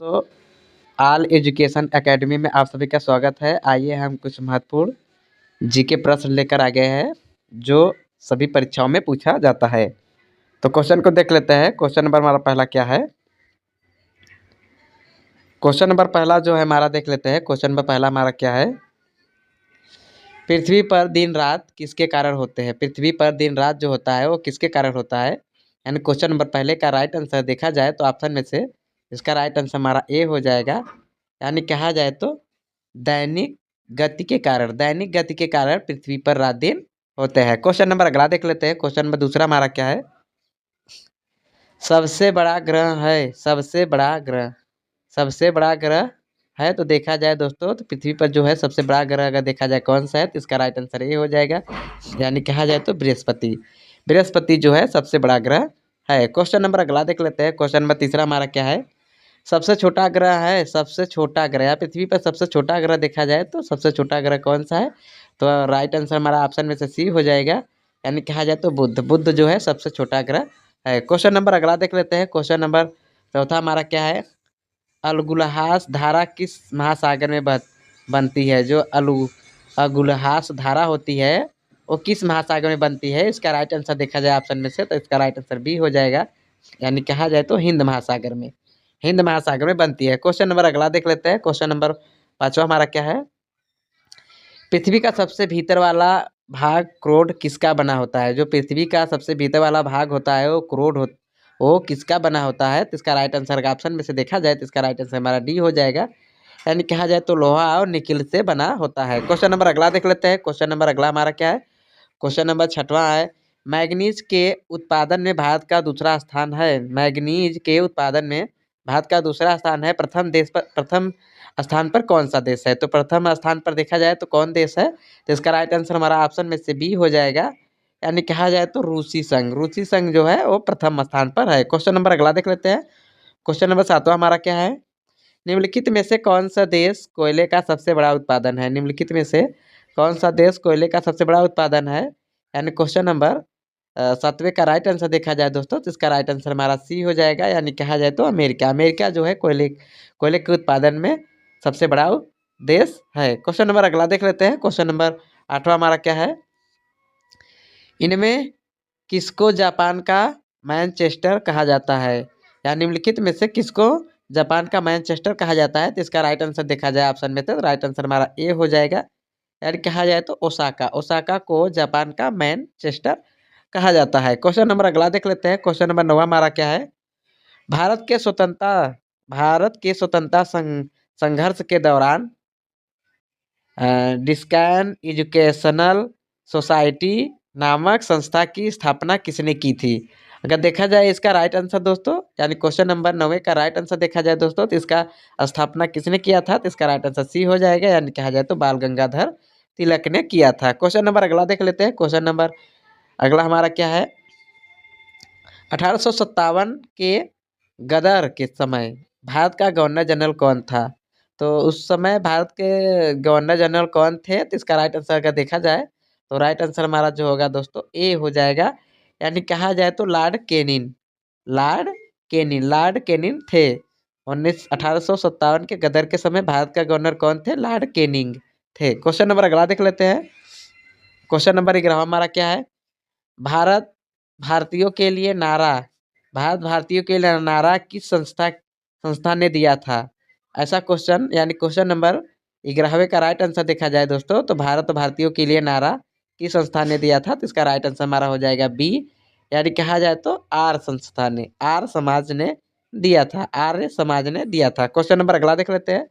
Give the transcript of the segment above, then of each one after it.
तो all education academy में आप सभी का स्वागत है। आइए हम कुछ महत्वपूर्ण जीके प्रश्न लेकर आ गए हैं जो सभी परीक्षाओं में पूछा जाता है। तो क्वेश्चन को देख लेते हैं। क्वेश्चन नंबर हमारा पहला क्या है। क्वेश्चन नंबर पहला जो है हमारा देख लेते हैं। क्वेश्चन नंबर पहला हमारा क्या है। पृथ्वी पर दिन रात किसके कारण होते हैं। पृथ्वी पर दिन रात जो होता है वो किसके कारण होता है। यानी क्वेश्चन नंबर पहले का राइट आंसर देखा जाए तो ऑप्शन में से इसका राइट आंसर हमारा ए हो जाएगा। यानी कहा जाए तो दैनिक गति के कारण, दैनिक गति के कारण पृथ्वी पर रात दिन होते हैं। क्वेश्चन नंबर अगला देख लेते हैं। क्वेश्चन नंबर दूसरा हमारा क्या है। सबसे बड़ा ग्रह है, सबसे बड़ा ग्रह, सबसे बड़ा ग्रह है तो देखा जाए दोस्तों तो पृथ्वी पर जो है सबसे बड़ा ग्रह अगर देखा जाए कौन सा है तो इसका राइट आंसर ये हो जाएगा। यानी कहा जाए तो बृहस्पति, बृहस्पति जो है सबसे बड़ा ग्रह है। क्वेश्चन नंबर अगला देख लेते हैं। क्वेश्चन नंबर तीसरा हमारा क्या है। सबसे छोटा ग्रह है, सबसे छोटा ग्रह या पृथ्वी पर सबसे छोटा ग्रह देखा जाए तो सबसे छोटा ग्रह कौन सा है। तो राइट आंसर हमारा ऑप्शन में से सी हो जाएगा। यानी कहा जाए तो बुध, बुध जो है सबसे छोटा ग्रह है। क्वेश्चन नंबर अगला देख लेते हैं। क्वेश्चन नंबर चौथा हमारा क्या है। अलगुलहास धारा किस महासागर में बनती है। जो अगुलहास धारा होती है वो किस महासागर में बनती है। इसका राइट आंसर देखा जाए ऑप्शन में से तो इसका राइट आंसर बी हो जाएगा। यानी कहा जाए तो हिंद महासागर में, हिंद महासागर में बनती है। क्वेश्चन नंबर अगला देख लेते हैं। क्वेश्चन नंबर पांचवा हमारा क्या है। पृथ्वी का सबसे भीतर वाला भाग क्रोड किसका बना होता है। जो पृथ्वी का सबसे भीतर वाला भाग होता है वो क्रोड वो किसका बना होता है। तो इसका राइट आंसर का ऑप्शन में से देखा जाए तो इसका राइट आंसर हमारा डी हो जाएगा। यानी कहा जाए तो लोहा और निकिल से बना होता है। क्वेश्चन नंबर अगला देख लेते हैं। क्वेश्चन नंबर अगला हमारा क्या है। क्वेश्चन नंबर छठवां है। मैग्नीज के उत्पादन में भारत का दूसरा स्थान है। मैग्नीज के उत्पादन में भारत का दूसरा स्थान है। प्रथम स्थान पर कौन सा देश है। तो प्रथम स्थान पर देखा जाए तो कौन देश है। तो इसका राइट आंसर हमारा ऑप्शन में से बी हो जाएगा। यानी कहा जाए तो रूसी संघ, रूसी संघ जो है वो प्रथम स्थान पर है। क्वेश्चन नंबर अगला देख लेते हैं। क्वेश्चन नंबर सातवां हमारा क्या है। निम्नलिखित में से कौन सा देश कोयले का सबसे बड़ा उत्पादन है। निम्नलिखित में से कौन सा देश कोयले का सबसे बड़ा उत्पादन है। यानी क्वेश्चन नंबर सातवें का राइट आंसर देखा जाए दोस्तों तो इसका राइट आंसर हमारा सी हो जाएगा। यानी कहा जाए तो अमेरिका, अमेरिका जो है कोयले कोयले के उत्पादन में सबसे बड़ा देश है। क्वेश्चन नंबर अगला देख लेते हैं। क्वेश्चन नंबर आठवां हमारा क्या है। इनमें किसको जापान का मैनचेस्टर कहा जाता है। या निम्नलिखित में से किसको जापान का मैनचेस्टर कहा जाता है। तो इसका राइट आंसर देखा जाए ऑप्शन में तो राइट आंसर हमारा ए हो जाएगा। यानी कहा जाए तो ओसाका, ओसाका को जापान का मैनचेस्टर कहा जाता है। क्वेश्चन नंबर अगला देख लेते हैं। क्वेश्चन नंबर 9 हमारा क्या है। भारत के स्वतंत्रता संघर्ष के दौरान डिस्कैन एजुकेशनल सोसाइटी नामक संस्था की स्थापना किसने की थी। अगर देखा जाए इसका राइट आंसर दोस्तों, यानी क्वेश्चन नंबर 9 का राइट आंसर देखा जाए दोस्तों तो इसका स्थापना किसने किया था। तो इसका राइट आंसर सी हो जाएगा। यानी कहा जाए तो बाल गंगाधर तिलक ने किया था। क्वेश्चन नंबर अगला देख लेते हैं। क्वेश्चन नंबर अगला हमारा क्या है। 1857 के गदर के समय भारत का गवर्नर जनरल कौन था। तो उस समय भारत के गवर्नर जनरल कौन थे। तो इसका राइट आंसर अगर देखा जाए तो राइट आंसर हमारा जो होगा दोस्तों ए हो जाएगा। यानी कहा जाए तो Lord Kenin, Lord Kenin, Lord Kenin थे। 1857 के गदर के समय भारत का गवर्नर कौन थे। लॉर्ड केनिंग थे। क्वेश्चन नंबर अगला देख लेते हैं। क्वेश्चन नंबर 11 हमारा क्या है। भारत भारतीयों के लिए नारा, भारत भारतीयों के लिए नारा किस संस्था ने दिया था। ऐसा क्वेश्चन, यानी क्वेश्चन नंबर 11वें का राइट आंसर देखा जाए दोस्तों तो भारत भारतीयों के लिए नारा किस संस्था ने दिया था। तो इसका राइट आंसर हमारा हो जाएगा बी। यानी कहा जाए तो आर संस्था ने, आर समाज ने दिया था, आर्य समाज ने दिया था। क्वेश्चन नंबर अगला देख लेते हैं।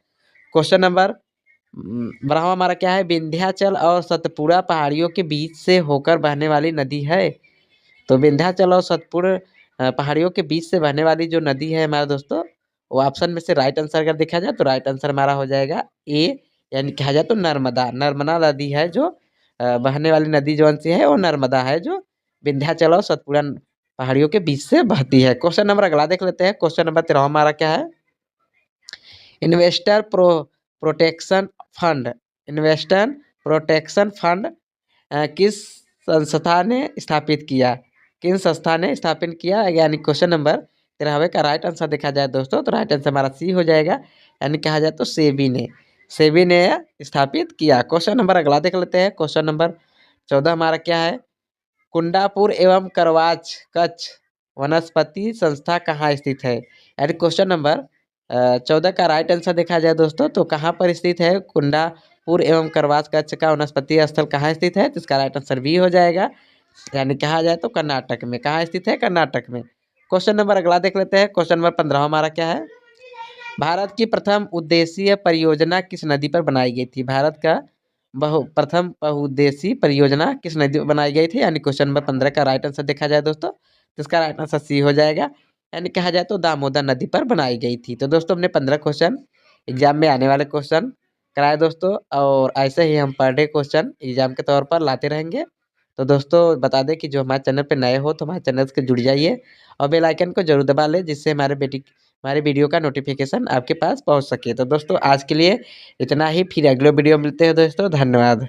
क्वेश्चन नंबर 12वां हमारा क्या है। विंध्याचल और सतपुड़ा पहाड़ियों के बीच से होकर बहने वाली नदी है। तो विंध्याचल और सतपुड़ा पहाड़ियों के बीच से बहने वाली जो नदी है हमारे दोस्तों वो ऑप्शन में से राइट आंसर अगर देखा जाए तो राइट आंसर हमारा हो जाएगा ए। यानी कहा जाए तो नर्मदा, नर्मदा नदी है जो बहने वाली नदी जो सी है वो नर्मदा है जो विंध्याचल और सतपुड़ा पहाड़ियों के बीच से बहती है। क्वेश्चन नंबर अगला देख लेते हैं। क्वेश्चन नंबर 13 हमारा क्या है। Investor protection fund, investor protection fund किस संस्था ने स्थापित किया, किन संस्था ने स्थापित किया। यानी क्वेश्चन नंबर इसके हवे का राइट आंसर देखा जाए दोस्तों तो राइट आंसर हमारा सी हो जाएगा, यानी कहा जाए तो सेबी ने स्थापित किया। क्वेश्चन नंबर अगला देख लेते हैं। क्वेश्चन नंबर 14 हमारा क्या है, कुंडापुर एवं करवाच कच्छ वनस्पति संस्था कहाँ स्थित है। यानी क्वेश्चन नंबर 14 का राइट आंसर देखा जाए दोस्तों तो कहाँ पर स्थित है, कुंडापुर एवं करवाच कच्छ का वनस्पति स्थल कहाँ स्थित है, तो इसका राइट आंसर बी हो जाएगा, यानी कहा जाए तो कर्नाटक में। कहाँ स्थित है, कर्नाटक में। क्वेश्चन नंबर अगला देख लेते हैं। क्वेश्चन नंबर 15 हमारा क्या है, भारत की प्रथम उद्देशीय परियोजना किस नदी पर बनाई गई थी। भारत का प्रथम बहुउद्देशीय परियोजना किस नदी पर बनाई गई थी, यानी क्वेश्चन नंबर 15 का राइट आंसर देखा जाए दोस्तों तो इसका राइट आंसर सी हो जाएगा, यानी कहा जाए तो दामोदर नदी पर बनाई गई थी। तो दोस्तों हमने 15 क्वेश्चन एग्जाम में आने वाले क्वेश्चन कराए दोस्तों, और ऐसे ही हम पर डे क्वेश्चन एग्जाम के तौर पर लाते रहेंगे। तो दोस्तों बता दें कि जो हमारे चैनल पे नए हो तो हमारे चैनल से जुड़ जाइए और बेल आइकन को जरूर दबा लें, जिससे हमारे वीडियो का नोटिफिकेशन आपके पास पहुंच सके। तो दोस्तों आज के लिए इतना ही, फिर अगले वीडियो मिलते हैं दोस्तों, धन्यवाद।